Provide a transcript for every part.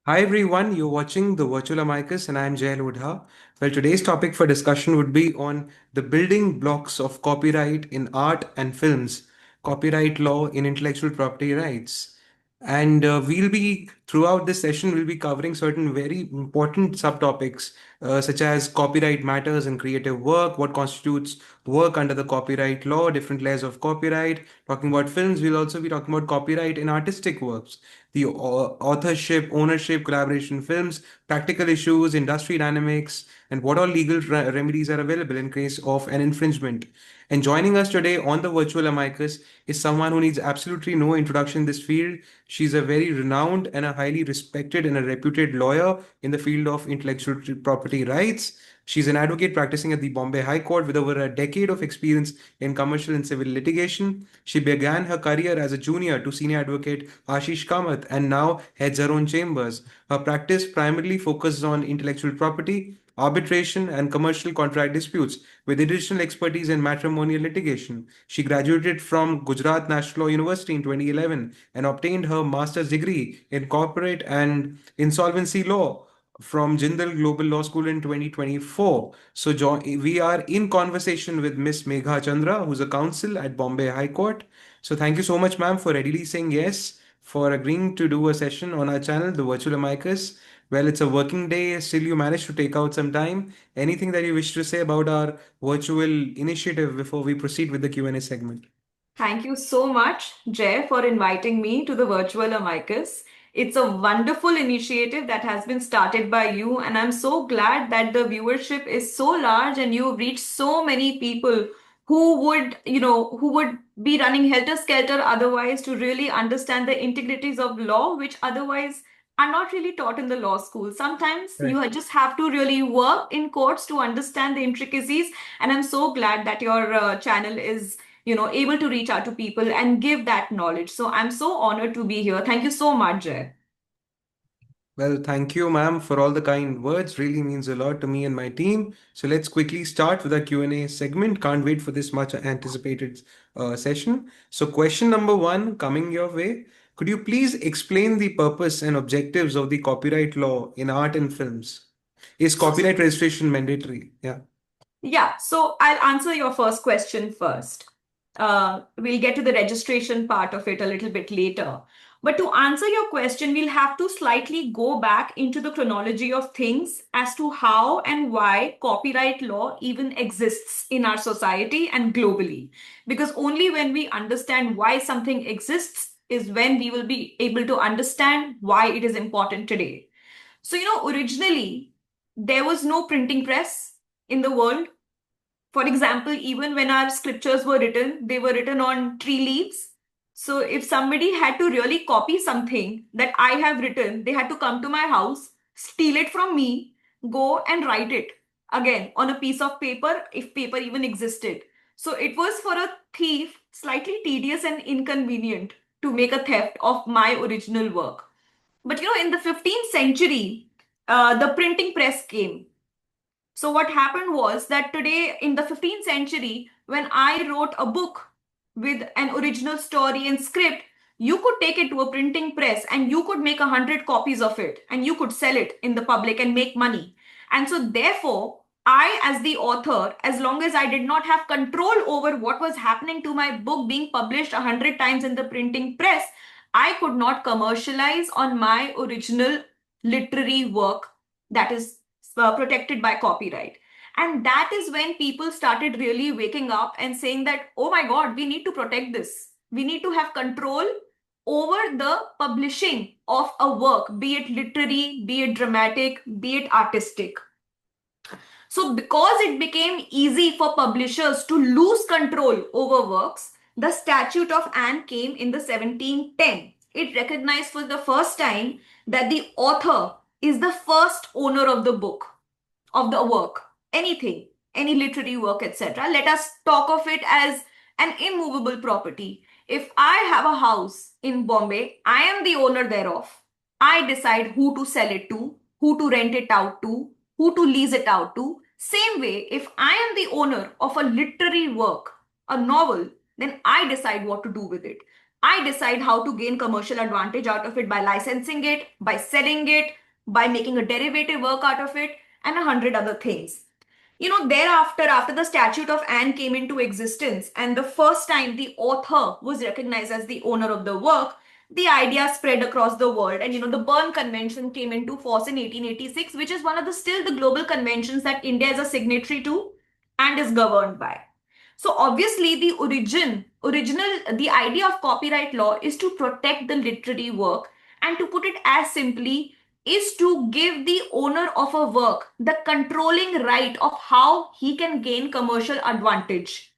Hi everyone, you're watching the Virtual Amicus and I'm Jay Lodha. Well, today's topic for discussion would be on the building blocks of copyright in art and films, copyright law in intellectual property rights. And throughout this session, we'll be covering certain very important subtopics, such as copyright matters in creative work, what constitutes work under the copyright law, different layers of copyright. Talking about films, we'll also be talking about copyright in artistic works, the authorship, ownership, collaboration films, practical issues, industry dynamics, and what all legal remedies are available in case of an infringement. And joining us today on the virtual amicus is someone who needs absolutely no introduction in this field. She's a very renowned and a highly respected and a reputed lawyer in the field of intellectual property rights. She's an advocate practicing at the Bombay High Court with over a decade of experience in commercial and civil litigation. She began her career as a junior to senior advocate Ashish Kamath and now heads her own chambers. Her practice primarily focuses on intellectual property, arbitration, and commercial contract disputes, with additional expertise in matrimonial litigation. She graduated from Gujarat National Law University in 2011 and obtained her master's degree in corporate and insolvency law from Jindal Global Law School in 2024. So we are in conversation with Miss Megha Chandra, who's a counsel at Bombay High Court. So thank you so much, ma'am, for readily saying yes, for agreeing to do a session on our channel, The Virtual Amicus. Well, it's a working day. Still, you managed to take out some time. Anything that you wish to say about our virtual initiative before we proceed with the Q&A segment? Thank you so much, Jay, for inviting me to the virtual amicus. It's a wonderful initiative that has been started by you, and I'm so glad that the viewership is so large and you've reached so many people who would be running helter-skelter otherwise to really understand the integrities of law, which otherwise are not really taught in the law school. Sometimes Right. just have to really work in courts to understand the intricacies, and I'm so glad that your channel is able to reach out to people and give that knowledge. So I'm so honored to be here. Thank you so much, Jay. Well, thank you, ma'am, for all the kind words. Really means a lot to me and my team. So let's quickly start with our Q&A segment. Can't wait for this much anticipated session. So question number one coming your way. Could you please explain the purpose and objectives of the copyright law in art and films? Is So, copyright registration mandatory? Yeah. yeah, so I'll answer your first question first. We'll get to the registration part of it a little bit later. But to answer your question, we'll have to slightly go back into the chronology of things as to how and why copyright law even exists in our society and globally. Because only when we understand why something exists is when we will be able to understand why it is important today. So, originally, there was no printing press in the world. For example, even when our scriptures were written, they were written on tree leaves. So if somebody had to really copy something that I have written, they had to come to my house, steal it from me, go and write it again on a piece of paper, if paper even existed. So it was for a thief slightly tedious and inconvenient to make a theft of my original work. But in the 15th century, the printing press came. So what happened was that today in the 15th century, when I wrote a book with an original story and script, you could take it to a printing press and you could make 100 copies of it and you could sell it in the public and make money. And so therefore, I, as the author, as long as I did not have control over what was happening to my book being published 100 times in the printing press, I could not commercialize on my original literary work that is protected by copyright. And that is when people started really waking up and saying that, oh my God, we need to protect this. We need to have control over the publishing of a work, be it literary, be it dramatic, be it artistic. So, because it became easy for publishers to lose control over works, the Statute of Anne came in the 1710. It recognized for the first time that the author is the first owner of the book, of the work, anything, any literary work, etc. Let us talk of it as an immovable property. If I have a house in Bombay, I am the owner thereof. I decide who to sell it to, who to rent it out to, who to lease it out to. Same way, if I am the owner of a literary work, a novel, then I decide what to do with it. I decide how to gain commercial advantage out of it by licensing it, by selling it, by making a derivative work out of it, and 100 other things. Thereafter, after the Statute of Anne came into existence, and the first time the author was recognized as the owner of the work, the idea spread across the world. And the Berne Convention came into force in 1886, which is one of the still the global conventions that India is a signatory to and is governed by. So obviously, the idea of copyright law is to protect the literary work, and to put it as simply, is to give the owner of a work the controlling right of how he can gain commercial advantage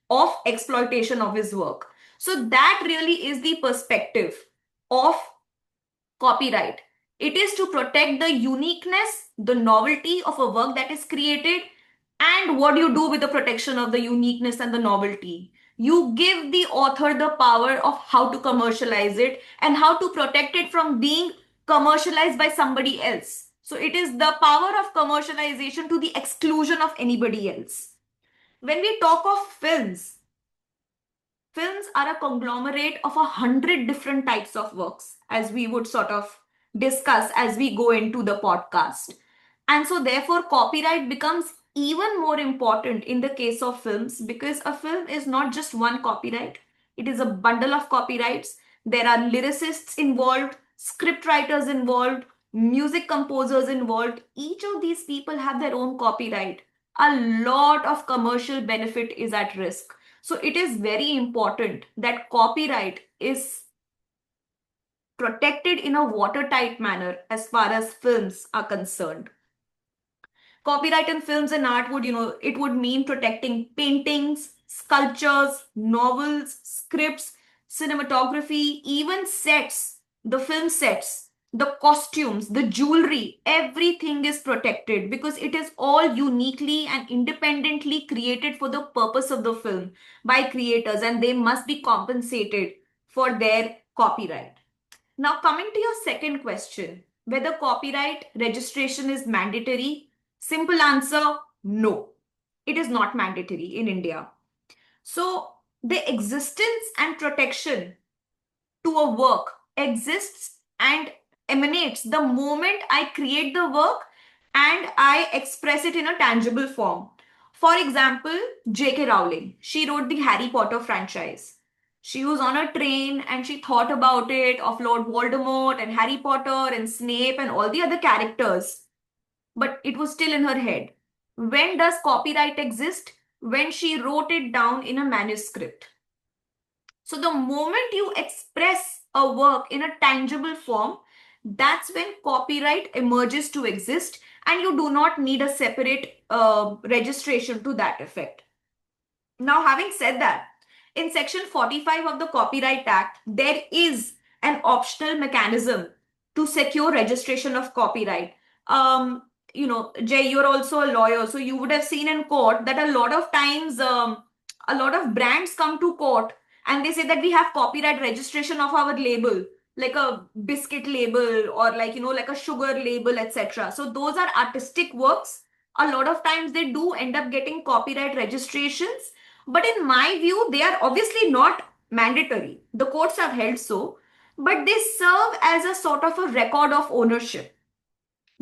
of exploitation of his work. So that really is the perspective of copyright. It is to protect the uniqueness, the novelty of a work that is created. And what do you do with the protection of the uniqueness and the novelty? You give the author the power of how to commercialize it and how to protect it from being commercialized by somebody else. So it is the power of commercialization to the exclusion of anybody else. When we talk of films, films are a conglomerate of 100 different types of works, as we would sort of discuss as we go into the podcast. And so, therefore, copyright becomes even more important in the case of films, because a film is not just one copyright, it is a bundle of copyrights. There are lyricists involved, script writers involved, music composers involved. Each of these people have their own copyright. A lot of commercial benefit is at risk. So it is very important that copyright is protected in a watertight manner as far as films are concerned. Copyright in films and art would, it would mean protecting paintings, sculptures, novels, scripts, cinematography, even sets, the film sets, the costumes, the jewelry, everything is protected because it is all uniquely and independently created for the purpose of the film by creators, and they must be compensated for their copyright. Now, coming to your second question, whether copyright registration is mandatory, simple answer, no. It is not mandatory in India. So, the existence and protection to a work exists and emanates the moment I create the work and I express it in a tangible form. For example, J.K. Rowling, she wrote the Harry Potter franchise. She was on a train and she thought about it of Lord Voldemort and Harry Potter and Snape and all the other characters, but it was still in her head. When does copyright exist? When she wrote it down in a manuscript. So the moment you express a work in a tangible form, that's when copyright emerges to exist, and you do not need a separate registration to that effect. Now, having said that, in section 45 of the Copyright Act, there is an optional mechanism to secure registration of copyright. Jay, you're also a lawyer, so you would have seen in court that a lot of times, a lot of brands come to court and they say that we have copyright registration of our label, like a biscuit label or like a sugar label, etc. So those are artistic works. A lot of times they do end up getting copyright registrations, but in my view, they are obviously not mandatory. The courts have held so, but they serve as a sort of a record of ownership.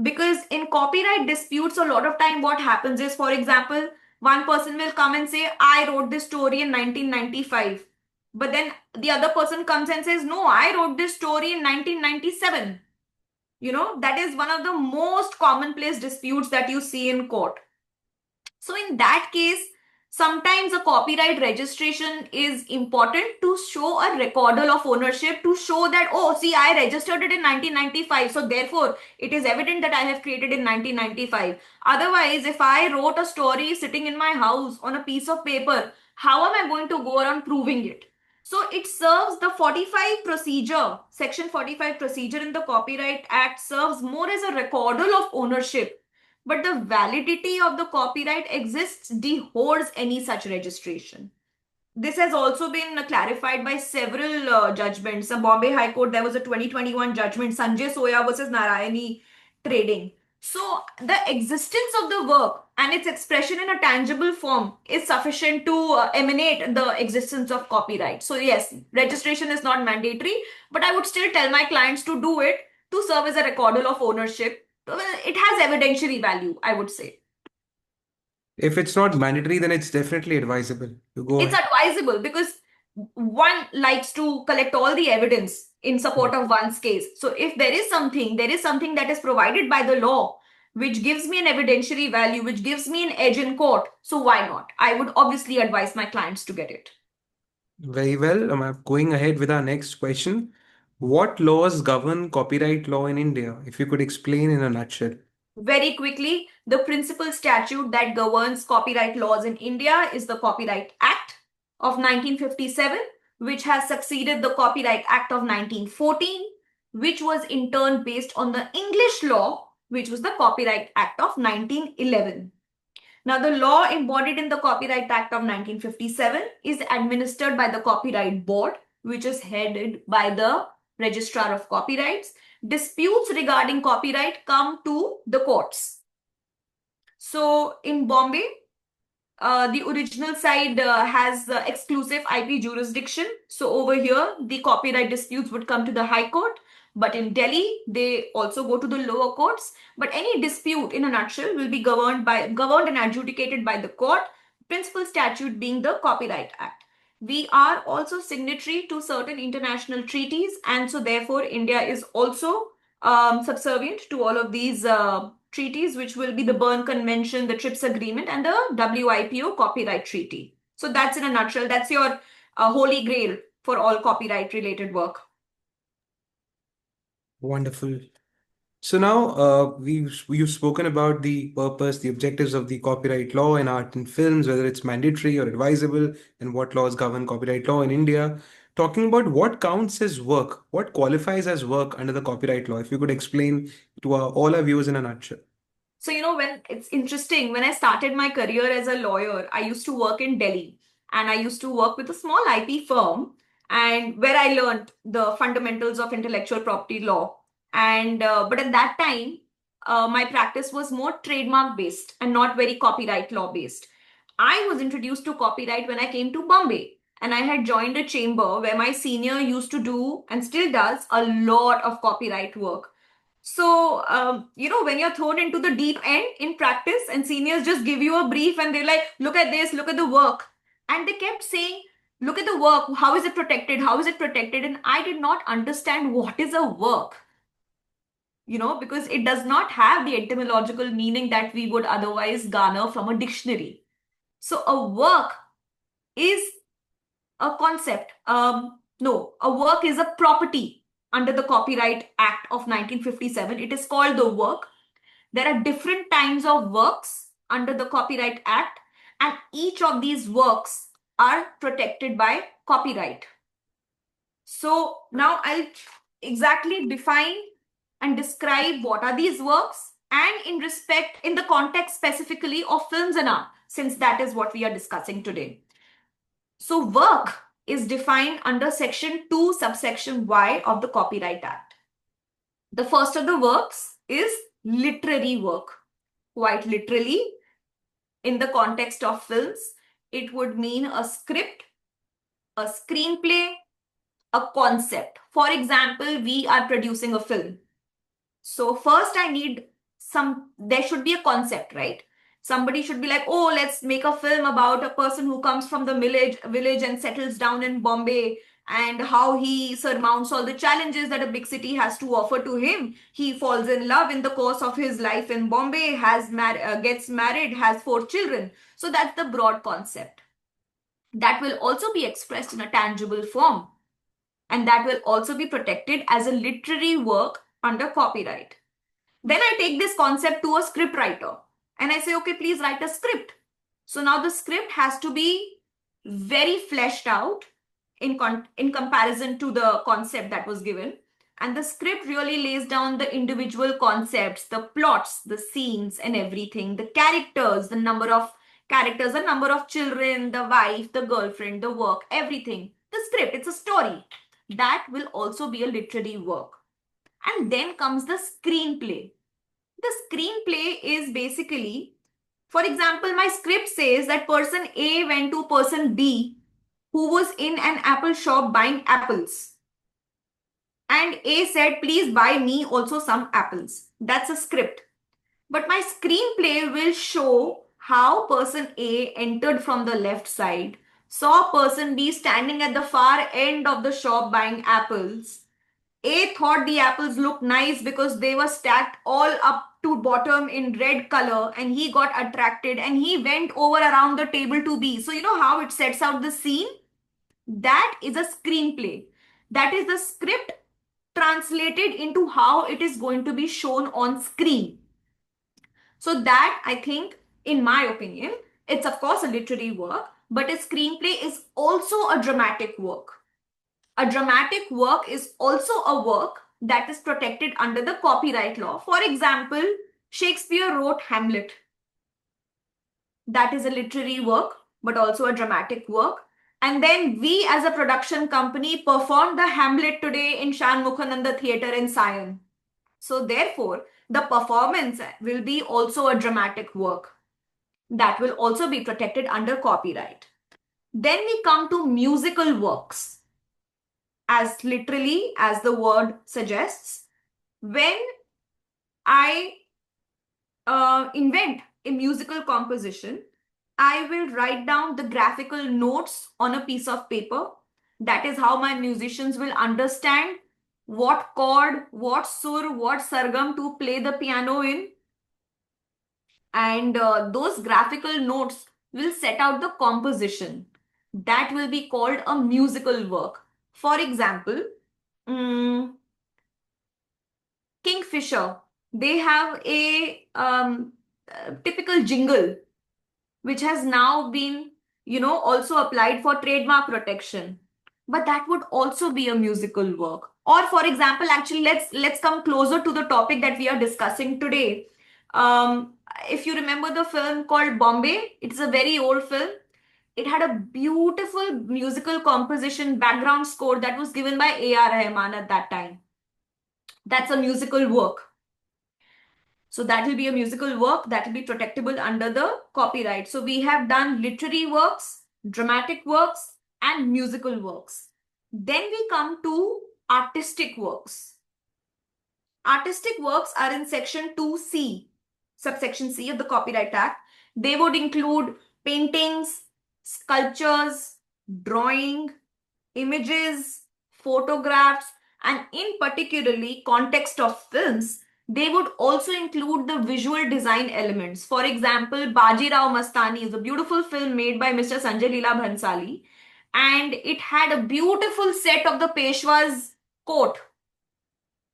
Because in copyright disputes, a lot of time what happens is, for example, one person will come and say, I wrote this story in 1995. But then the other person comes and says, no, I wrote this story in 1997. That is one of the most commonplace disputes that you see in court. So in that case, sometimes a copyright registration is important to show a recordal of ownership, to show that, oh, see, I registered it in 1995. So therefore, it is evident that I have created in 1995. Otherwise, if I wrote a story sitting in my house on a piece of paper, how am I going to go around proving it? So it serves the 45 procedure, section 45 procedure in the Copyright Act serves more as a recordal of ownership, but the validity of the copyright exists deholds any such registration. This has also been clarified by several judgments. The Bombay High Court, there was a 2021 judgment, Sanjay Soya versus Narayani Trading. So the existence of the work and its expression in a tangible form is sufficient to emanate the existence of copyright. So yes, registration is not mandatory, but I would still tell my clients to do it to serve as a recorder of ownership. It has evidentiary value, I would say. If it's not mandatory, then it's definitely advisable. You go It's ahead. advisable because one likes to collect all the evidence in support of one's case. So if there is something that is provided by the law which gives me an evidentiary value, which gives me an edge in court, so why not? I would obviously advise my clients to get it. Very well. I'm going ahead with our next question. What laws govern copyright law in India? If you could explain in a nutshell. Very quickly, the principal statute that governs copyright laws in India is the Copyright Act of 1957, which has succeeded the Copyright Act of 1914, which was in turn based on the English law, which was the Copyright Act of 1911. Now, the law embodied in the Copyright Act of 1957 is administered by the Copyright Board, which is headed by the Registrar of Copyrights. Disputes regarding copyright come to the courts. So, in Bombay, the original side has exclusive IP jurisdiction. So over here, the copyright disputes would come to the High Court. But in Delhi, they also go to the lower courts. But any dispute, in a nutshell, will be governed and adjudicated by the court. Principal statute being the Copyright Act. We are also signatory to certain international treaties, and so therefore India is also subservient to all of these treaties, which will be the Berne Convention, the TRIPS Agreement, and the WIPO Copyright Treaty. So that's in a nutshell. That's your holy grail for all copyright related work. Wonderful. So now we've spoken about the purpose, the objectives of the copyright law in art and films, whether it's mandatory or advisable, and what laws govern copyright law in India. Talking about what counts as work, what qualifies as work under the copyright law, if you could explain to all our viewers in a nutshell. So, when it's interesting, when I started my career as a lawyer, I used to work in Delhi and I used to work with a small IP firm and where I learned the fundamentals of intellectual property law. And but at that time, my practice was more trademark based and not very copyright law based. I was introduced to copyright when I came to Bombay. And I had joined a chamber where my senior used to do and still does a lot of copyright work. So, when you're thrown into the deep end in practice and seniors just give you a brief and they're like, look at this, look at the work. And they kept saying, look at the work. How is it protected? How is it protected? And I did not understand what is a work, because it does not have the etymological meaning that we would otherwise garner from a dictionary. So a work is a concept. No, a work is a property under the Copyright Act of 1957. It is called the work. There are different kinds of works under the Copyright Act, and each of these works are protected by copyright. So now I'll exactly define and describe what are these works and in the context specifically of films and art, since that is what we are discussing today. So work is defined under section 2 subsection Y of the Copyright Act. The first of the works is literary work. Quite literally, in the context of films, it would mean a script, a screenplay, a concept. For example, we are producing a film. So first there should be a concept, right? Somebody should be like, oh, let's make a film about a person who comes from the village and settles down in Bombay and how he surmounts all the challenges that a big city has to offer to him. He falls in love in the course of his life in Bombay, gets married, has 4 children. So that's the broad concept. That will also be expressed in a tangible form. And that will also be protected as a literary work under copyright. Then I take this concept to a script writer and I say, okay, please write a script. So now the script has to be very fleshed out in comparison to the concept that was given. And the script really lays down the individual concepts, the plots, the scenes and everything, the characters, the number of characters, the number of children, the wife, the girlfriend, the work, everything. The script, it's a story. That will also be a literary work. And then comes the screenplay. The screenplay is basically For example, my script says that person A went to person B who was in an apple shop buying apples. And A said, please buy me also some apples. That's a script. But my screenplay will show how person A entered from the left side, saw person B standing at the far end of the shop buying apples. A thought the apples looked nice because they were stacked all up to bottom in red color, and he got attracted and he went over around the table to B. So you know how it sets out the scene? That is a screenplay. That is the script translated into how it is going to be shown on screen. So that, I think, in my opinion, it's of course a literary work, but a screenplay is also a dramatic work. A dramatic work is also a work that is protected under the copyright law. For example, Shakespeare wrote Hamlet. That is a literary work, but also a dramatic work. And then we as a production company performed the Hamlet today in Shan Mukhananda Theatre in Sion. So therefore, the performance will be also a dramatic work that will also be protected under copyright. Then we come to musical works. As literally as the word suggests, when I invent a musical composition, I will write down the graphical notes on a piece of paper. That is how my musicians will understand what chord, what sur, what sargam to play the piano in. And those graphical notes will set out the composition. That will be called a musical work. For example, Kingfisher, they have a typical jingle which has now been, also applied for trademark protection. But that would also be a musical work. Or for example, actually, let's come closer to the topic that we are discussing today. If you remember the film called Bombay, it's a very old film. It had a beautiful musical composition background score that was given by A.R. Rahman at that time. That's a musical work. So that will be a musical work that will be protectable under the copyright. So we have done literary works, dramatic works, and musical works. Then we come to artistic works. Artistic works are in section 2C, subsection C of the Copyright Act. They would include paintings, sculptures, drawing, images, photographs, and in particularly context of films. They would also include the visual design elements. For example, Bajirao Mastani is a beautiful film made by Mr. Sanjay Leela Bhansali, and it had a beautiful set of the Peshwa's court.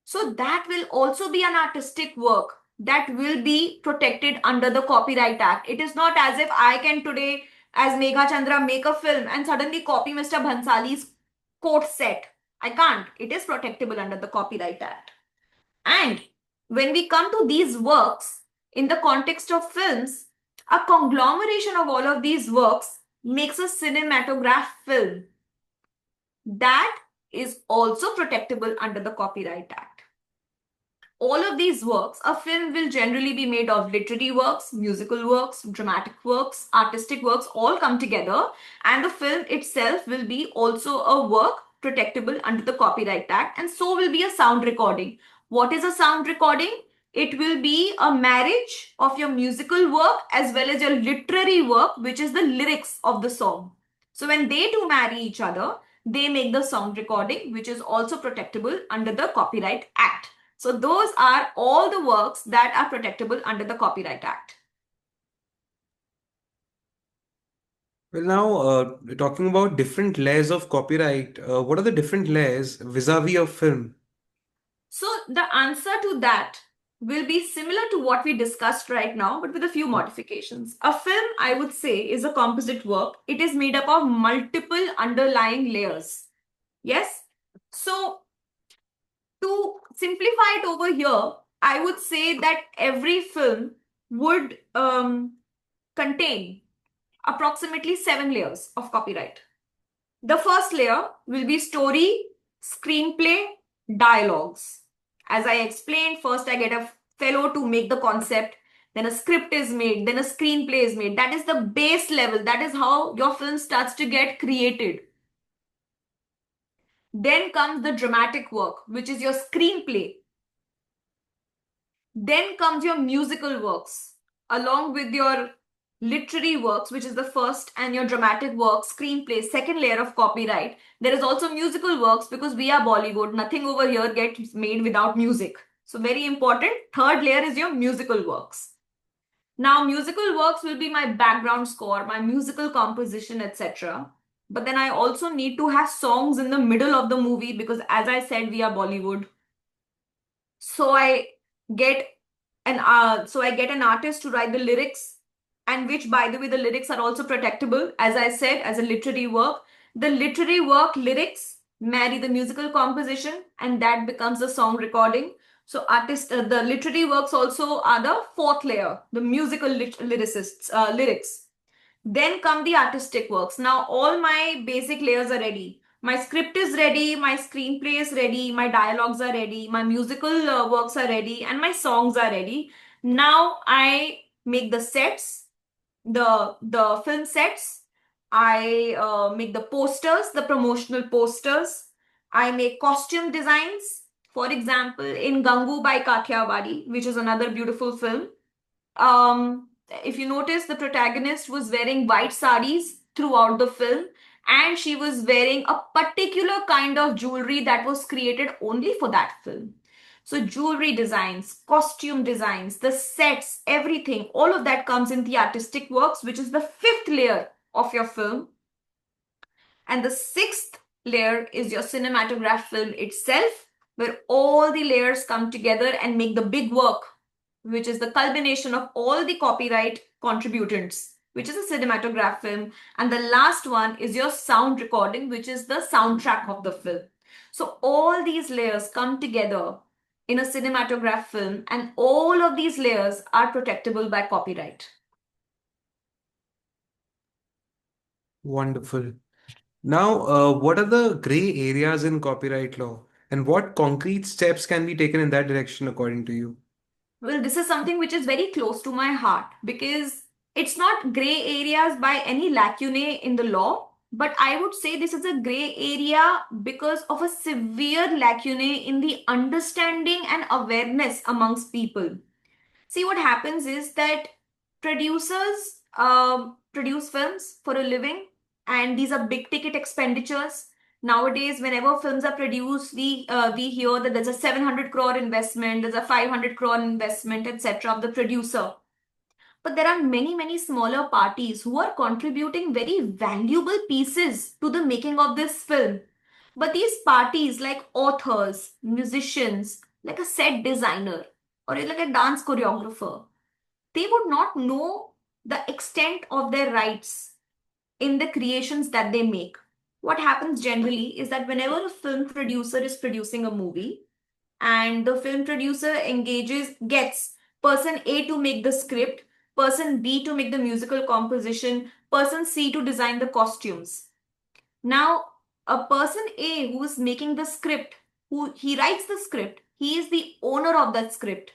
So that will also be an artistic work that will be protected under the Copyright Act. It is not as if I can today, as Megha Chandra, make a film and suddenly copy Mr. Bhansali's court set. I can't. It is protectable under the Copyright Act. And when we come to these works, in the context of films, a conglomeration of all of these works makes a cinematograph film. That is also protectable under the Copyright Act. All of these works, a film will generally be made of literary works, musical works, dramatic works, artistic works, all come together, and the film itself will be also a work protectable under the Copyright Act, and so will be a sound recording. What is a sound recording? It will be a marriage of your musical work as well as your literary work, which is the lyrics of the song. So when they two marry each other, they make the sound recording, which is also protectable under the Copyright Act. So those are all the works that are protectable under the Copyright Act. Well, now talking about different layers of copyright, what are the different layers vis-a-vis of film? So the answer to that will be similar to what we discussed right now, but with a few modifications. A film, I would say, is a composite work. It is made up of multiple underlying layers. Yes? So to simplify it over here, I would say that every film would contain approximately 7 layers of copyright. The first layer will be story, screenplay, dialogues. As I explained, first I get a fellow to make the concept. then a script is made, then a screenplay is made. That is the base level. That is how your film starts to get created. Then comes the dramatic work, which is your screenplay. Then comes your musical works, along with your literary works, which is the first, and your dramatic work, screenplay, second layer of copyright. There is also musical works because we are Bollywood. Nothing over here gets made without music. So very important. Third layer is your musical works. Now, musical works will be my background score, my musical composition, etc. But then I also need to have songs in the middle of the movie because, as I said, we are Bollywood. So I get an artist to write the lyrics, and which, by the way, the lyrics are also protectable, as I said, as a literary work. The literary work lyrics marry the musical composition, and that becomes the song recording. So the literary works also are the fourth layer, the musical lyrics. Then come the artistic works. Now all my basic layers are ready. My script is ready, my screenplay is ready, my dialogues are ready, my musical works are ready, and my songs are ready. Now I make the sets, the film sets. I make the posters, the promotional posters. I make costume designs. For example, in Gangu by Kathiawadi, which is another beautiful film, if you notice, the protagonist was wearing white saris throughout the film, and she was wearing a particular kind of jewelry that was created only for that film. So jewelry designs, costume designs, the sets, everything, all of that comes in the artistic works, which is the fifth layer of your film. And the sixth layer is your cinematograph film itself, where all the layers come together and make the big work, which is the culmination of all the copyright contributants, which is a cinematograph film. And the last one is your sound recording, which is the soundtrack of the film. So all these layers come together in a cinematograph film, and all of these layers are protectable by copyright. Wonderful. Now, what are the gray areas in copyright law, and what concrete steps can be taken in that direction according to you? Well, this is something which is very close to my heart because it's not gray areas by any lacunae in the law, but I would say this is a gray area because of a severe lacunae in the understanding and awareness amongst people. See, what happens is that producers produce films for a living, and these are big ticket expenditures. Nowadays, whenever films are produced, we hear that there's a 700 crore investment, there's a 500 crore investment, etc. of the producer. But there are many smaller parties who are contributing very valuable pieces to the making of this film. But these parties, like authors, musicians, like a set designer, or like a dance choreographer, they would not know the extent of their rights in the creations that they make. What happens generally is that whenever a film producer is producing a movie, and the film producer gets person A to make the script, person B to make the musical composition, person C to design the costumes. Now, a person A who is making the script, who he writes the script, he is the owner of that script.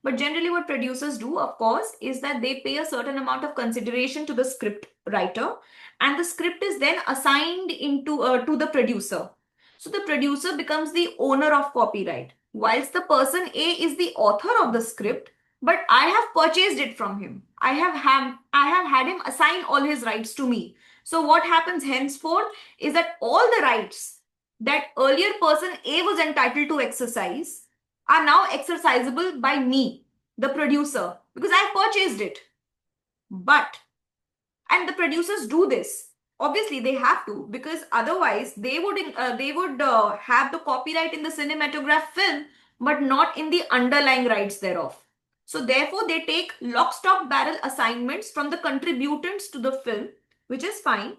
But generally, what producers do, of course, is that they pay a certain amount of consideration to the script writer, and the script is then assigned to the producer. So the producer becomes the owner of copyright, whilst the person A is the author of the script, but I have purchased it from him. I have had him assign all his rights to me. So what happens henceforth is that all the rights that earlier person A was entitled to exercise are now exercisable by me, the producer, because I've purchased it. And the producers do this. Obviously, they have to, because otherwise they would have the copyright in the cinematograph film, but not in the underlying rights thereof. So therefore, they take lock, stock, barrel assignments from the contributants to the film, which is fine.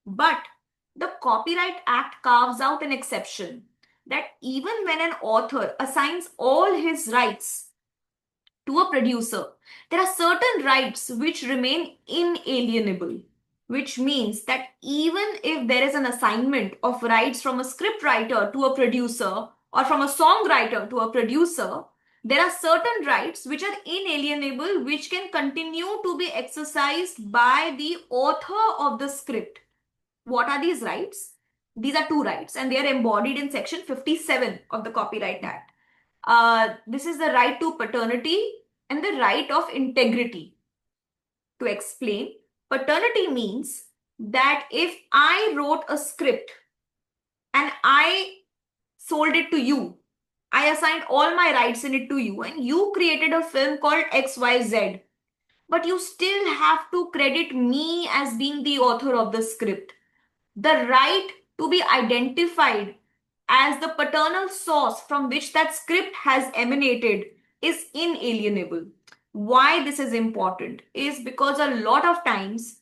But the Copyright Act carves out an exception that even when an author assigns all his rights to a producer, there are certain rights which remain inalienable, which means that even if there is an assignment of rights from a script writer to a producer or from a songwriter to a producer, There are certain rights which are inalienable, which can continue to be exercised by the author of the script. What are these rights? These are two rights, and they are embodied in section 57 of the Copyright Act. This is the right to paternity and the right of integrity. To explain, paternity means that if I wrote a script and I sold it to you, I assigned all my rights in it to you, and you created a film called XYZ, but you still have to credit me as being the author of the script. The right to be identified as the paternal source from which that script has emanated is inalienable. Why this is important is because a lot of times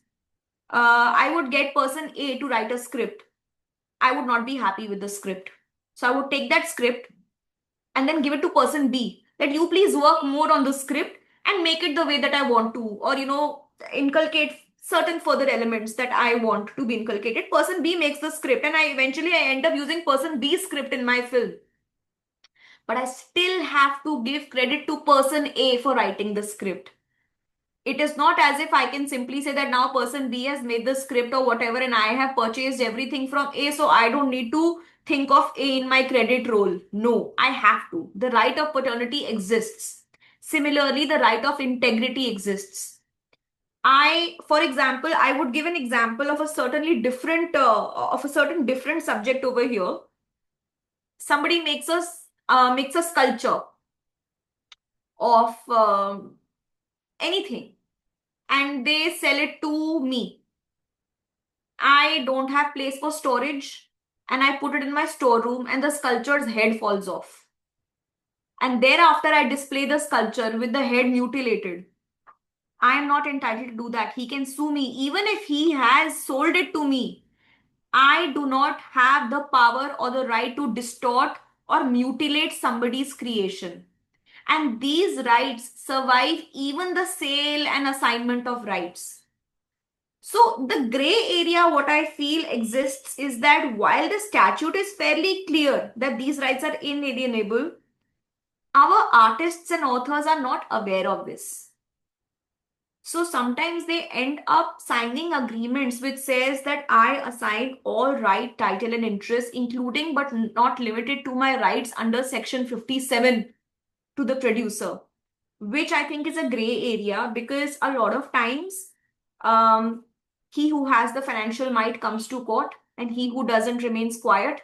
I would get person A to write a script. I would not be happy with the script. So I would take that script and then give it to person B, that you please work more on the script and make it the way that I want to, or inculcate certain further elements that I want to be inculcated. Person B makes the script, and I end up using person B's script in my film. But I still have to give credit to person A for writing the script. It is not as if I can simply say that now person B has made the script or whatever, and I have purchased everything from A, so I don't need to think of A in my credit roll. No, I have to. The right of paternity exists. Similarly, the right of integrity exists. For example, I would give an example of a certain different subject over here. Somebody makes a sculpture of anything, and they sell it to me. I don't have place for storage, and I put it in my storeroom, and the sculpture's head falls off. And thereafter, I display the sculpture with the head mutilated. I am not entitled to do that. He can sue me. Even if he has sold it to me, I do not have the power or the right to distort or mutilate somebody's creation. And these rights survive even the sale and assignment of rights. So the gray area, what I feel exists is that while the statute is fairly clear that these rights are inalienable, our artists and authors are not aware of this. So sometimes they end up signing agreements which says that I assign all right, title and interest, including but not limited to my rights under section 57 to the producer, which I think is a gray area, because a lot of times he who has the financial might comes to court and he who doesn't remains quiet.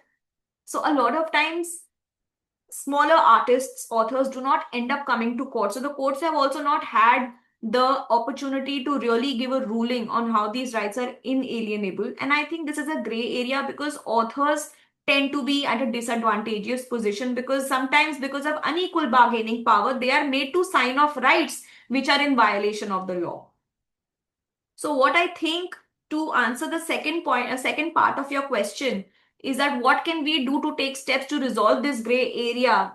So a lot of times smaller artists, authors do not end up coming to court. So the courts have also not had the opportunity to really give a ruling on how these rights are inalienable. And I think this is a gray area because authors tend to be at a disadvantageous position, because sometimes because of unequal bargaining power, they are made to sign off rights which are in violation of the law. So what I think, to answer the second point, a second part of your question, is that what can we do to take steps to resolve this gray area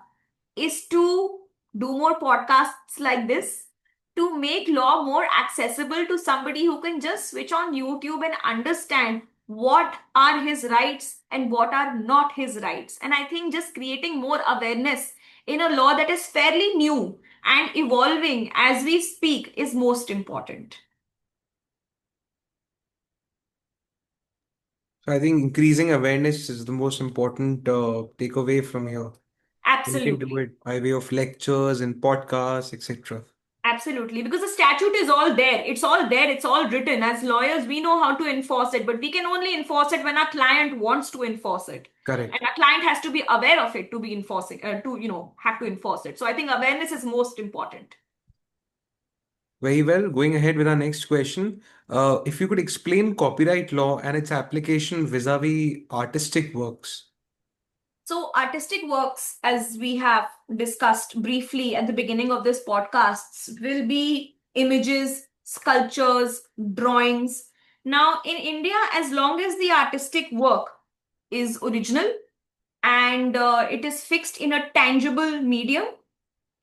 is to do more podcasts like this, to make law more accessible to somebody who can just switch on YouTube and understand what are his rights and what are not his rights. And I think just creating more awareness in a law that is fairly new and evolving as we speak is most important. So I think increasing awareness is the most important takeaway from here. We can do Absolutely. it by way of lectures and podcasts, etc. Absolutely. Because the statute is all there. It's all there. It's all written. As lawyers, we know how to enforce it, but we can only enforce it when our client wants to enforce it. Correct. And our client has to be aware of it to be enforcing, have to enforce it. So I think awareness is most important. Very well. Going ahead with our next question. If you could explain copyright law and its application vis-a-vis artistic works. So, artistic works, as we have discussed briefly at the beginning of this podcast, will be images, sculptures, drawings. Now, in India, as long as the artistic work is original and it is fixed in a tangible medium,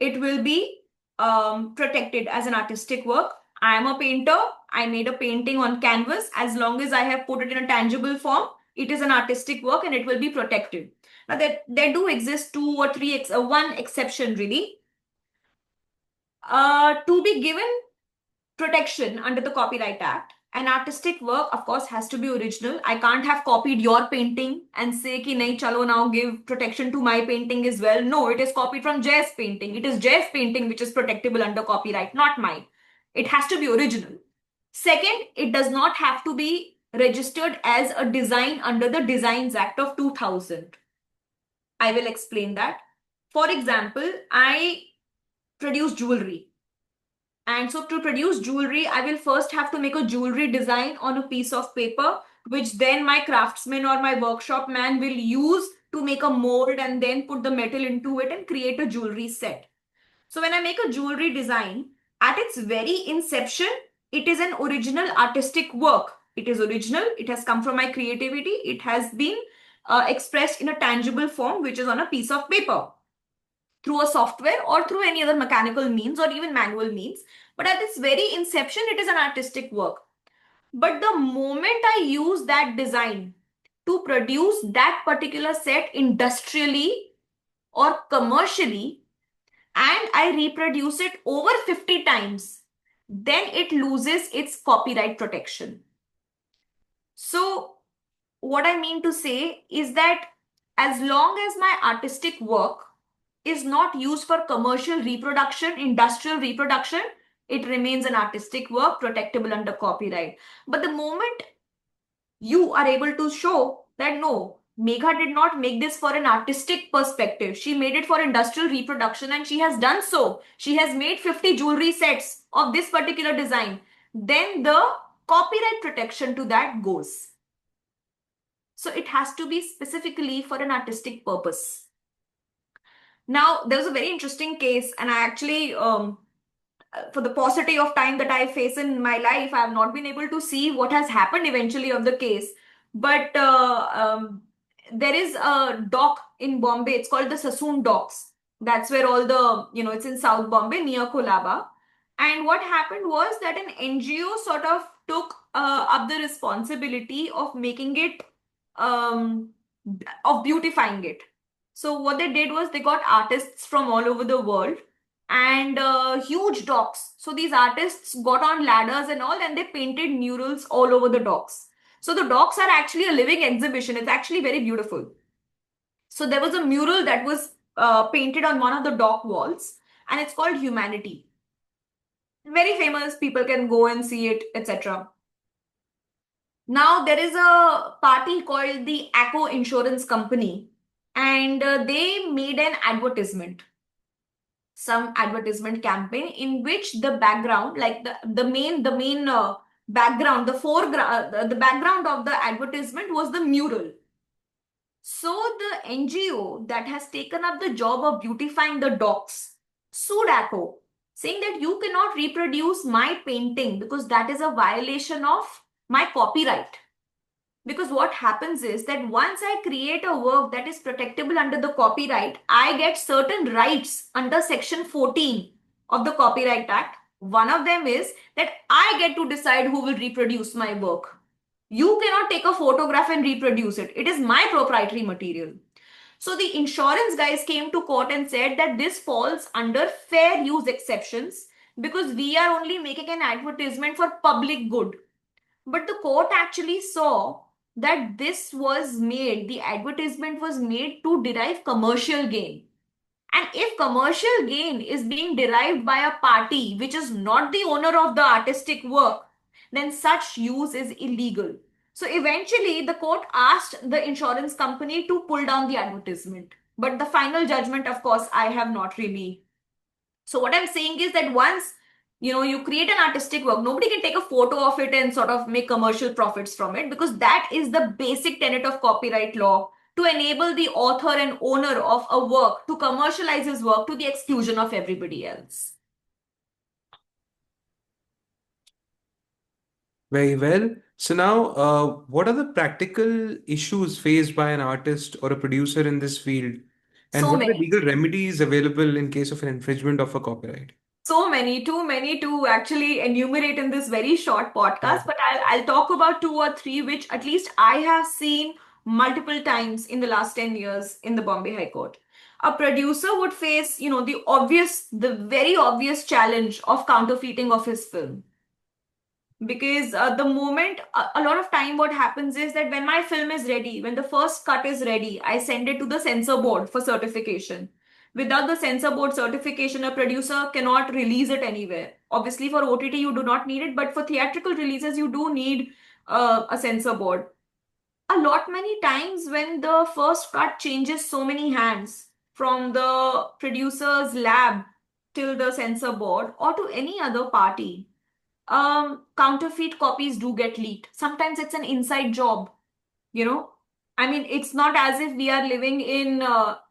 it will be protected as an artistic work. I am a painter. I made a painting on canvas. As long as I have put it in a tangible form, it is an artistic work and it will be protected. Now, there do exist two or three, one exception really. To be given protection under the Copyright Act, an artistic work, of course, has to be original. I can't have copied your painting and say ki nahi, chalo now give protection to my painting as well. No, it is copied from Jay's painting. It is Jay's painting which is protectable under copyright, not mine. It has to be original. Second, it does not have to be registered as a design under the Designs Act of 2000. I will explain that. For example, I produce jewelry. And so to produce jewelry, I will first have to make a jewelry design on a piece of paper, which then my craftsman or my workshop man will use to make a mold and then put the metal into it and create a jewelry set. So when I make a jewelry design, at its very inception, it is an original artistic work. It is original. It has come from my creativity. It has been expressed in a tangible form, which is on a piece of paper through a software or through any other mechanical means or even manual means. But at its very inception, it is an artistic work. But the moment I use that design to produce that particular set industrially or commercially, and I reproduce it over 50 times, then it loses its copyright protection. So, what I mean to say is that as long as my artistic work is not used for commercial reproduction, industrial reproduction, it remains an artistic work protectable under copyright. But the moment you are able to show that no, Megha did not make this for an artistic perspective. She made it for industrial reproduction and she has done so. She has made 50 jewelry sets of this particular design. Then the copyright protection to that goes. So it has to be specifically for an artistic purpose. Now, there was a very interesting case, and I actually, for the paucity of time that I face in my life, I have not been able to see what has happened eventually of the case. But there is a dock in Bombay. It's called the Sassoon Docks. That's where all the, it's in South Bombay near Kolaba. And what happened was that an NGO sort of took up the responsibility of making it, of beautifying it. So what they did was they got artists from all over the world and huge docks. So these artists got on ladders and all, and they painted murals all over the docks. So the docks are actually a living exhibition. It's actually very beautiful. So there was a mural that was painted on one of the dock walls, and it's called Humanity. Very famous, people can go and see it, etc. Now there is a party called the ACO Insurance Company, and they made an advertisement, some advertisement campaign in which the background, like the main background, the foreground, the background of the advertisement was the mural. So the NGO that has taken up the job of beautifying the docks sued ACO, saying that you cannot reproduce my painting because that is a violation of my copyright. Because what happens is that once I create a work that is protectable under the copyright, I get certain rights under Section 14 of the Copyright Act. One of them is that I get to decide who will reproduce my work. You cannot take a photograph and reproduce it. It is my proprietary material. So the insurance guys came to court and said that this falls under fair use exceptions because we are only making an advertisement for public good. But the court actually saw that this was made, the advertisement was made to derive commercial gain. And if commercial gain is being derived by a party which is not the owner of the artistic work, then such use is illegal. So eventually the court asked the insurance company to pull down the advertisement. But the final judgment, of course, I have not really. So what I'm saying is that once you create an artistic work, nobody can take a photo of it and sort of make commercial profits from it, because that is the basic tenet of copyright law, to enable the author and owner of a work to commercialize his work to the exclusion of everybody else. Very well. So now, what are the practical issues faced by an artist or a producer in this field? And So what are the many. legal remedies available in case of an infringement of a copyright? So many to actually enumerate in this very short Yeah. podcast, but I'll talk about two or three which at least I have seen multiple times in the last 10 years in the Bombay High Court. a producer would face, the very obvious challenge of counterfeiting of his film. Because the moment, a lot of time, what happens is that when my film is ready, when the first cut is ready, I send it to the censor board for certification. Without the censor board certification, a producer cannot release it anywhere. Obviously, for OTT, you do not need it, but for theatrical releases, you do need a censor board. A lot many times when the first cut changes so many hands from the producer's lab till the censor board or to any other party, counterfeit copies do get leaked. Sometimes it's an inside job, you know. I mean, it's not as if we are living in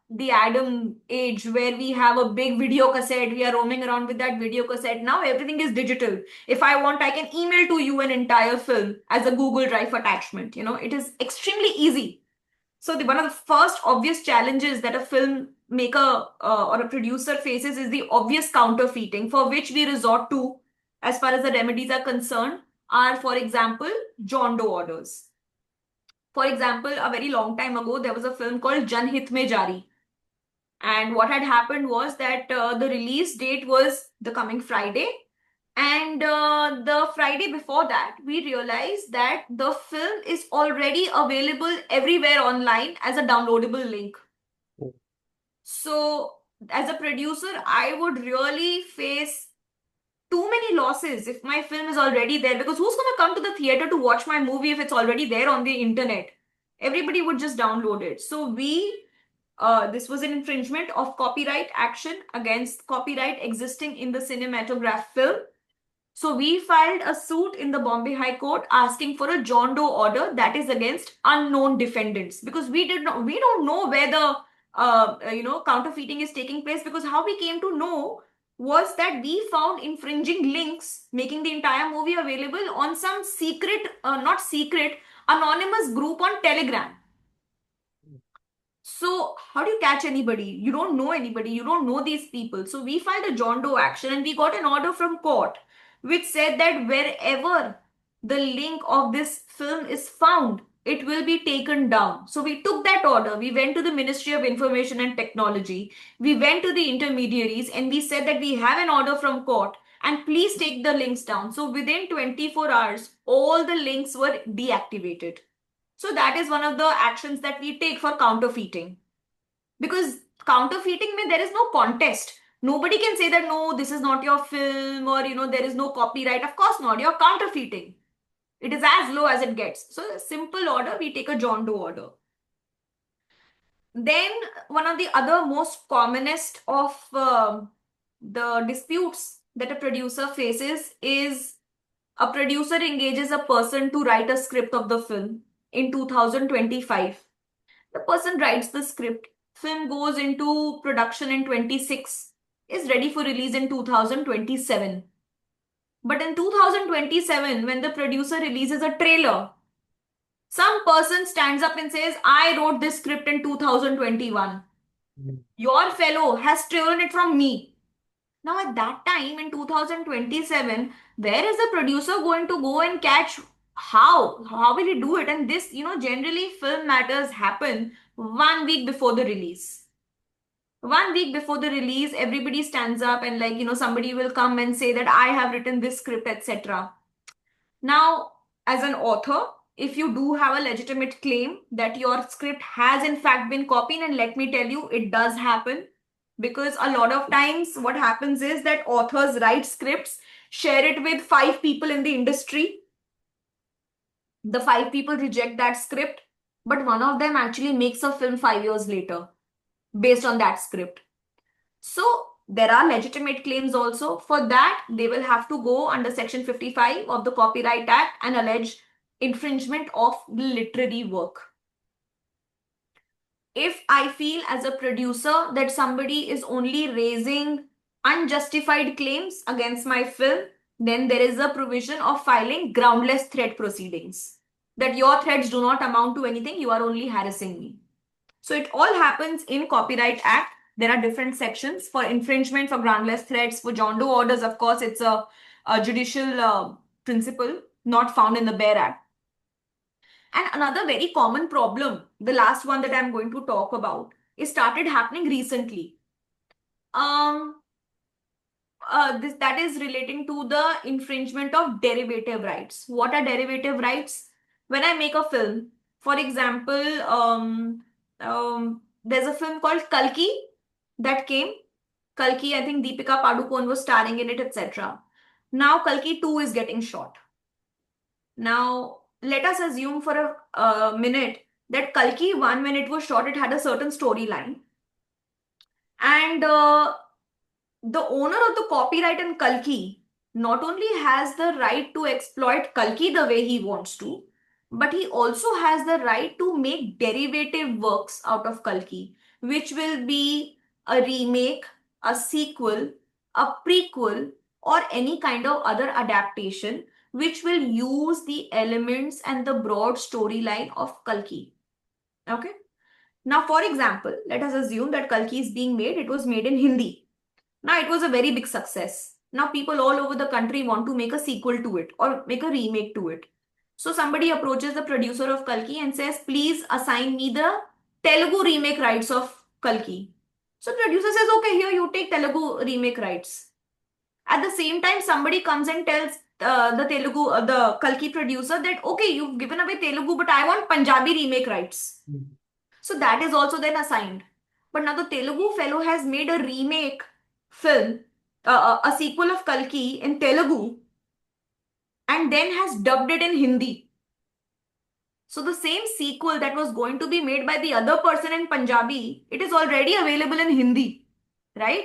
the Adam age where we have a big video cassette, we are roaming around with that video cassette. Now everything is digital. If I want, I can email to you an entire film as a Google Drive attachment. It is extremely easy. So one of the first obvious challenges that a filmmaker or a producer faces is the obvious counterfeiting, for which we resort to, as far as the remedies are concerned, are, for example, John Doe orders. For example, a very long time ago, there was a film called Jan Hit Mein Jari. And what had happened was that the release date was the coming Friday. And the Friday before that, we realized that the film is already available everywhere online as a downloadable link. So, as a producer, I would really face too many losses if my film is already there, because who's going to come to the theater to watch my movie if it's already there on the internet? Everybody would just download it. So this was an infringement of copyright action against copyright existing in the cinematograph film. So we filed a suit in the Bombay High Court asking for a John Doe order that is against unknown defendants, because we don't know where the counterfeiting is taking place, because how we came to know was that we found infringing links making the entire movie available on some secret, not secret, anonymous group on Telegram. So how do you catch anybody? You don't know anybody. You don't know these people. So we filed a John Doe action and we got an order from court which said that wherever the link of this film is found, it will be taken down. So we took that order. We went to the Ministry of Information and Technology. We went to the intermediaries and we said that we have an order from court and please take the links down. So within 24 hours, all the links were deactivated. So that is one of the actions that we take for counterfeiting. Because counterfeiting means there is no contest. Nobody can say that, no, this is not your film, or, there is no copyright. Of course not. You're counterfeiting. It is as low as it gets. So a simple order, we take a John Doe order. Then one of the other most commonest of the disputes that a producer faces is a producer engages a person to write a script of the film in 2025. The person writes the script, film goes into production in 26, is ready for release in 2027. But in 2027, when the producer releases a trailer, some person stands up and says, I wrote this script in 2021. Your fellow has stolen it from me. Now, at that time in 2027, where is the producer going to go and catch? How will he do it? And this, generally film matters happen 1 week before the release. 1 week before the release, everybody stands up and somebody will come and say that I have written this script, etc. Now, as an author, if you do have a legitimate claim that your script has in fact been copied, and let me tell you, it does happen. Because a lot of times what happens is that authors write scripts, share it with 5 people in the industry. The 5 people reject that script, but one of them actually makes a film 5 years later based on that script. So there are legitimate claims also. For that, they will have to go under Section 55 of the Copyright Act and allege infringement of literary work. If I feel as a producer that somebody is only raising unjustified claims against my film, then there is a provision of filing groundless threat proceedings. That your threats do not amount to anything, you are only harassing me. So it all happens in Copyright Act. There are different sections for infringement, for groundless threats, for John Doe orders. Of course, it's a judicial principle not found in the Bare Act. And another very common problem, the last one that I'm going to talk about, it started happening recently. Um, this that is relating to the infringement of derivative rights. What are derivative rights? When I make a film, for example, there's a film called Kalki that came. Kalki, I think Deepika Padukone was starring in it, etc. Now Kalki 2 is getting shot. Now let us assume for a minute that Kalki 1, when it was shot, it had a certain storyline, and the owner of the copyright in Kalki not only has the right to exploit Kalki the way he wants to, but he also has the right to make derivative works out of Kalki, which will be a remake, a sequel, a prequel, or any kind of other adaptation which will use the elements and the broad storyline of Kalki. Okay. Now, for example, let us assume that Kalki is being made, it was made in Hindi. Now it was a very big success. Now people all over the country want to make a sequel to it or make a remake to it. So somebody approaches the producer of Kalki and says, please assign me the Telugu remake rights of Kalki. So producer says, okay, here you take Telugu remake rights. At the same time, somebody comes and tells the Kalki producer that, okay, you've given away Telugu, but I want Punjabi remake rights. So that is also then assigned. But now the Telugu fellow has made a remake film, a sequel of Kalki in Telugu, and then has dubbed it in Hindi. So the same sequel that was going to be made by the other person in Punjabi, it is already available in Hindi, right?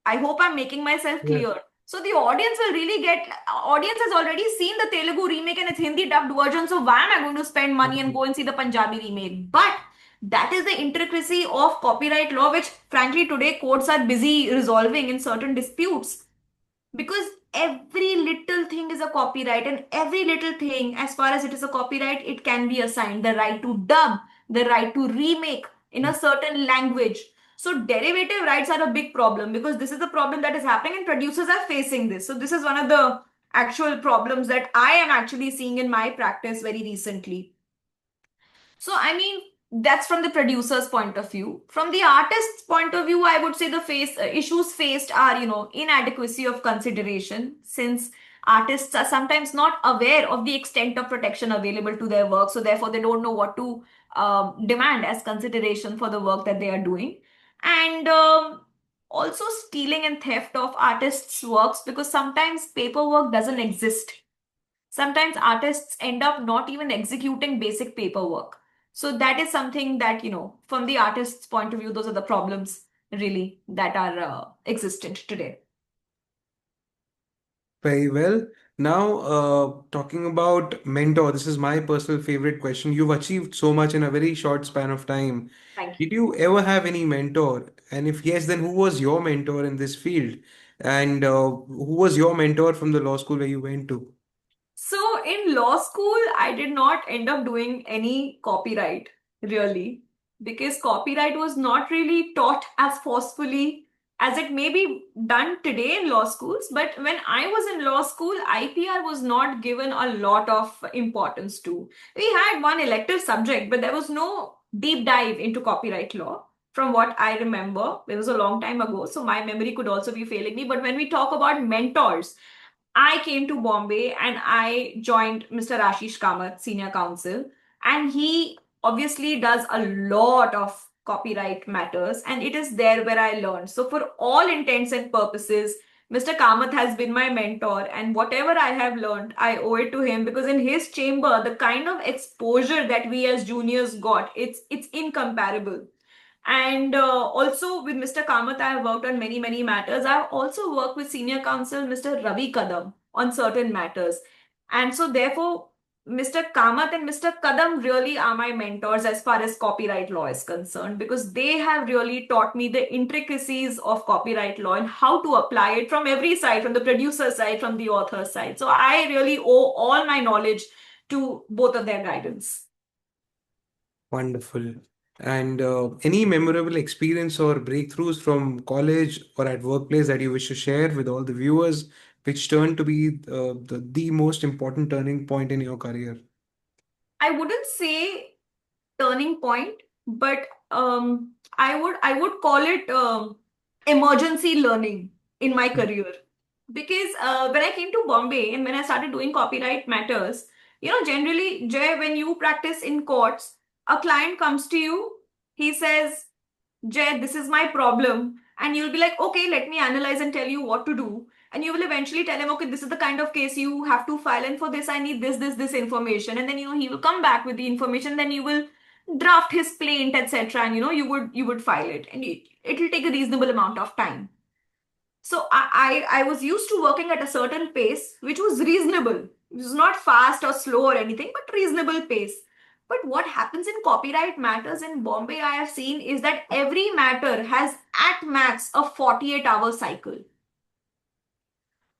I hope I'm making myself Yes. clear. So the audience will really get, audience has already seen the Telugu remake and its Hindi dubbed version. So why am I going to spend money and go and see the Punjabi remake? But that is the intricacy of copyright law, which frankly today courts are busy resolving in certain disputes, because every little thing is a copyright, and every little thing, as far as it is a copyright, it can be assigned the right to dub, the right to remake in a certain language. So derivative rights are a big problem, because this is the problem that is happening and producers are facing this. So this is one of the actual problems that I am actually seeing in my practice very recently. So, I mean, that's from the producer's point of view. From the artist's point of view, I would say the issues faced are, inadequacy of consideration, since artists are sometimes not aware of the extent of protection available to their work. So, therefore, they don't know what to demand as consideration for the work that they are doing. And also stealing and theft of artists' works, because sometimes paperwork doesn't exist. Sometimes artists end up not even executing basic paperwork. So that is something that, from the artist's point of view, those are the problems really that are existent today. Very well. Now, talking about mentor, this is my personal favorite question. You've achieved so much in a very short span of time. Thank you. Did you ever have any mentor? And if yes, then who was your mentor in this field? And who was your mentor from the law school where you went to? So in law school, I did not end up doing any copyright really, because copyright was not really taught as forcefully as it may be done today in law schools. But when I was in law school, IPR was not given a lot of importance to. We had one elective subject, but there was no deep dive into copyright law. From what I remember, it was a long time ago, so my memory could also be failing me. But when we talk about mentors, I came to Bombay and I joined Mr. Ashish Kamath, senior counsel, and he obviously does a lot of copyright matters, and it is there where I learned. So, for all intents and purposes, Mr. Kamath has been my mentor, and whatever I have learned, I owe it to him, because in his chamber, the kind of exposure that we as juniors got, it's incomparable. And also with Mr. Kamath, I have worked on many, many matters. I have also worked with senior counsel Mr. Ravi Kadam on certain matters. And so, therefore, Mr. Kamath and Mr. Kadam really are my mentors as far as copyright law is concerned, because they have really taught me the intricacies of copyright law and how to apply it from every side, from the producer side, from the author side. So, I really owe all my knowledge to both of their guidance. Wonderful. And any memorable experience or breakthroughs from college or at workplace that you wish to share with all the viewers, which turned to be the most important turning point in your career? I wouldn't say turning point, but I would call it emergency learning in my career, because when I came to Bombay and when I started doing copyright matters, generally, Jay, when you practice in courts, a client comes to you, he says, Jay, this is my problem. And you'll be like, okay, let me analyze and tell you what to do. And you will eventually tell him, okay, this is the kind of case you have to file, and for this, I need this information. And then, he will come back with the information, then you will draft his plaint, etc. And, you would file it. And it'll take a reasonable amount of time. So I was used to working at a certain pace, which was reasonable. It was not fast or slow or anything, but reasonable pace. But what happens in copyright matters in Bombay, I have seen, is that every matter has at max a 48-hour cycle.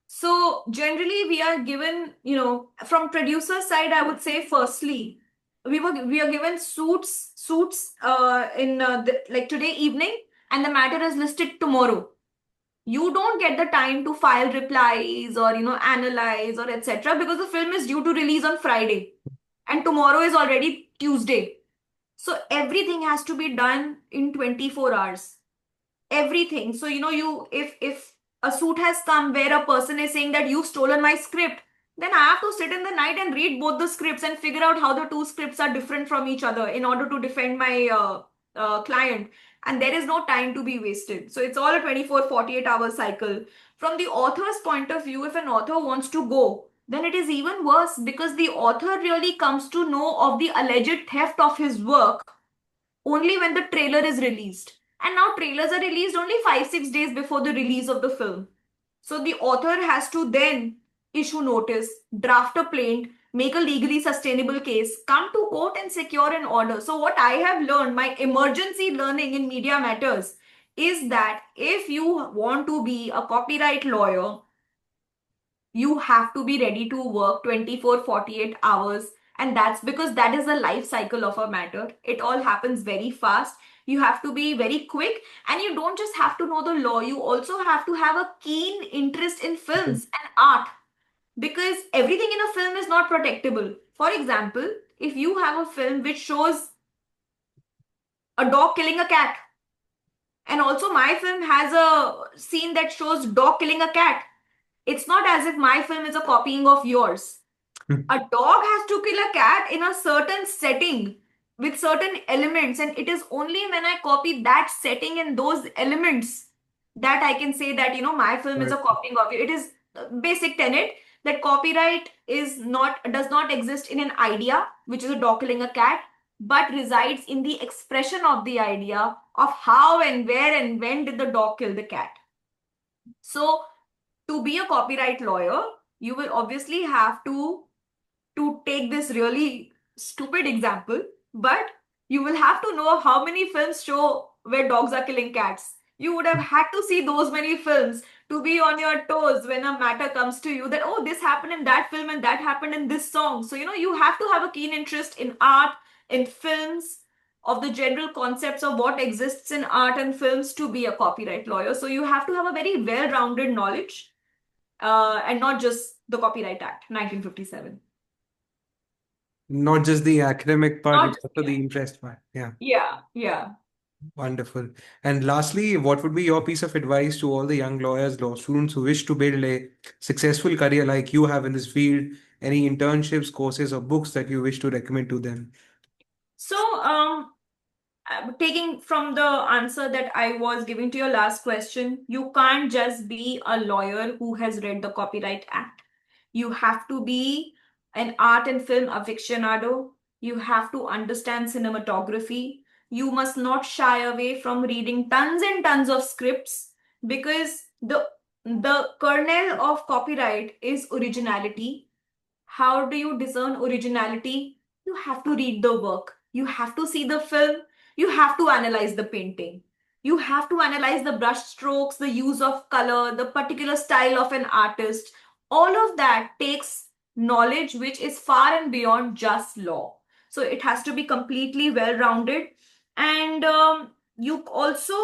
So generally we are given, from producer side, I would say firstly, we are given suits in like today evening, and the matter is listed tomorrow. You don't get the time to file replies or analyze or etc., because the film is due to release on Friday and tomorrow is already Tuesday. So everything has to be done in 24 hours, everything. So you if a suit has come where a person is saying that you've stolen my script, then I have to sit in the night and read both the scripts and figure out how the two scripts are different from each other in order to defend my client. And there is no time to be wasted. So it's all a 24-48 hour cycle. From the author's point of view, if an author wants to go, then it is even worse, because the author really comes to know of the alleged theft of his work only when the trailer is released. And now trailers are released only 5-6 days before the release of the film. So the author has to then issue notice, draft a plaint, make a legally sustainable case, come to court and secure an order. So what I have learned, my emergency learning in Media Matters, is that if you want to be a copyright lawyer, you have to be ready to work 24-48 hours. And that's because that is the life cycle of a matter. It all happens very fast. You have to be very quick, and you don't just have to know the law, you also have to have a keen interest in films and art, because everything in a film is not protectable. For example, if you have a film which shows a dog killing a cat, and also my film has a scene that shows dog killing a cat, it's not as if my film is a copying of yours. A dog has to kill a cat in a certain setting with certain elements, and it is only when I copy that setting and those elements that I can say that my film is a Right. copying of you. It is a basic tenet that copyright does not exist in an idea, which is a dog killing a cat, but resides in the expression of the idea of how and where and when did the dog kill the cat. So to be a copyright lawyer, you will obviously have to take this really stupid example, but you will have to know how many films show where dogs are killing cats. You would have had to see those many films to be on your toes when a matter comes to you that, oh, this happened in that film and that happened in this song. So, you have to have a keen interest in art, in films, of the general concepts of what exists in art and films to be a copyright lawyer. So, you have to have a very well rounded knowledge, and not just the Copyright Act, 1957. Not just the academic part, Not but just, also the interest part. Yeah, yeah. wonderful. And lastly, what would be your piece of advice to all the young lawyers, law students who wish to build a successful career like you have in this field? Any internships, courses, or books that you wish to recommend to them? So, taking from the answer that I was giving to your last question, you can't just be a lawyer who has read the Copyright Act. You have to be an art and film aficionado. You have to understand cinematography. You must not shy away from reading tons and tons of scripts, because the kernel of copyright is originality. How do you discern originality? You have to read the work. You have to see the film. You have to analyze the painting. You have to analyze the brush strokes, the use of color, the particular style of an artist. All of that takes knowledge which is far and beyond just law. So it has to be completely well rounded. And you also,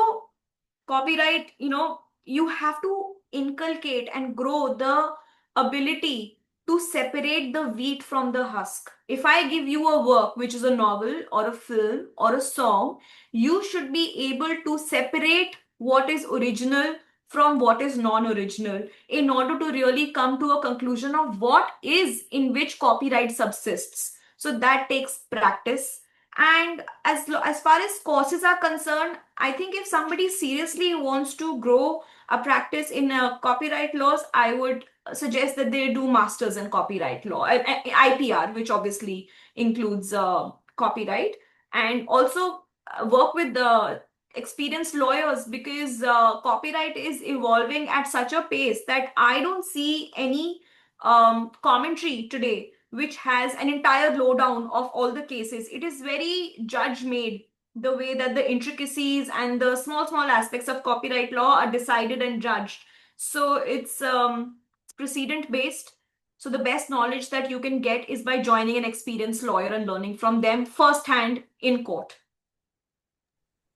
copyright, you have to inculcate and grow the ability to separate the wheat from the husk. If I give you a work, which is a novel or a film or a song, you should be able to separate what is original from what is non-original in order to really come to a conclusion of what is in which copyright subsists. So that takes practice. And as far as courses are concerned, I think if somebody seriously wants to grow a practice in copyright laws, I would suggest that they do masters in copyright law, IPR, which obviously includes copyright, and also work with the experienced lawyers, because copyright is evolving at such a pace that I don't see any commentary today which has an entire lowdown of all the cases. It is very judge made, the way that the intricacies and the small aspects of copyright law are decided and judged. So it's precedent based. So the best knowledge that you can get is by joining an experienced lawyer and learning from them firsthand in court.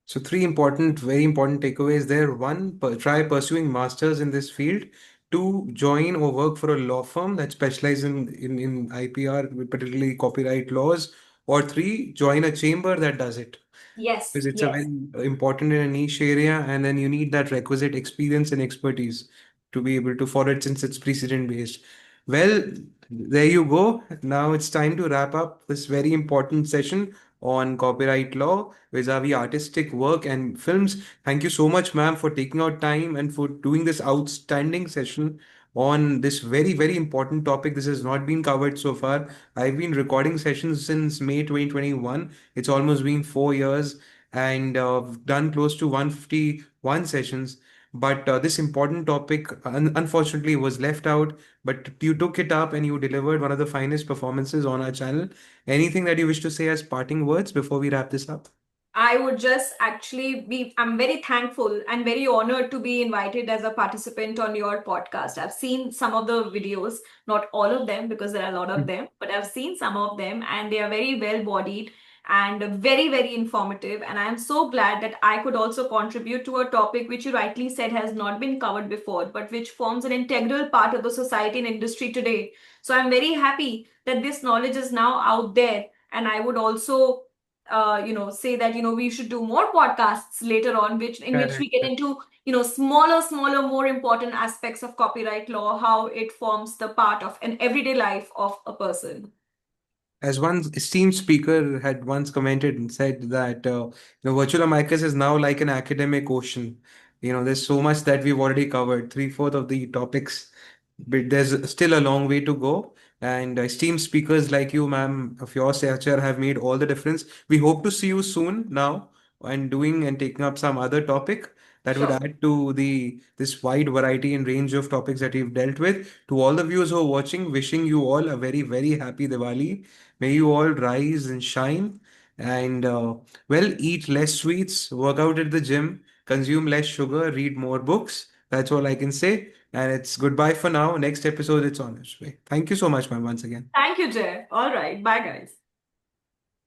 So three important, very important takeaways there. One, try pursuing masters in this field. Two, join or work for a law firm that specializes in IPR, particularly copyright laws. Or three, join a chamber that does it. Yes, Because it's a yes. very important in a niche area, and then you need that requisite experience and expertise to be able to for it, since it's precedent based. Well, there you go. Now it's time to wrap up this very important session on copyright law vis-a-vis artistic work and films. Thank you so much, ma'am, for taking out time and for doing this outstanding session on this very, very important topic. This has not been covered so far. I've been recording sessions since May 2021. It's almost been 4 years, and done close to 151 sessions. But this important topic, unfortunately, was left out. But you took it up and you delivered one of the finest performances on our channel. Anything that you wish to say as parting words before we wrap this up? I would just actually I'm very thankful and very honored to be invited as a participant on your podcast. I've seen some of the videos, not all of them because there are a lot of them, but I've seen some of them and they are very well bodied and very, very informative. And I'm so glad that I could also contribute to a topic which you rightly said has not been covered before, but which forms an integral part of the society and industry today. So I'm very happy that this knowledge is now out there. And I would also say that we should do more podcasts later on, which in which we Correct. get into smaller, more important aspects of copyright law, how it forms the part of an everyday life of a person. As one esteemed speaker had once commented and said that virtual amicus is now like an academic ocean. There's so much that we've already covered, three-fourths of the topics, but there's still a long way to go. And esteemed speakers like you, ma'am, of your stature have made all the difference. We hope to see you soon now and doing and taking up some other topic that would Sure. add to the this wide variety and range of topics that we've dealt with. To all the viewers who are watching, wishing you all a very, very happy Diwali. May you all rise and shine and eat less sweets, work out at the gym, consume less sugar, read more books. That's all I can say. And it's goodbye for now. Next episode, it's on its way. Thank you so much, ma'am, once again. Thank you, Jay. All right. Bye, guys.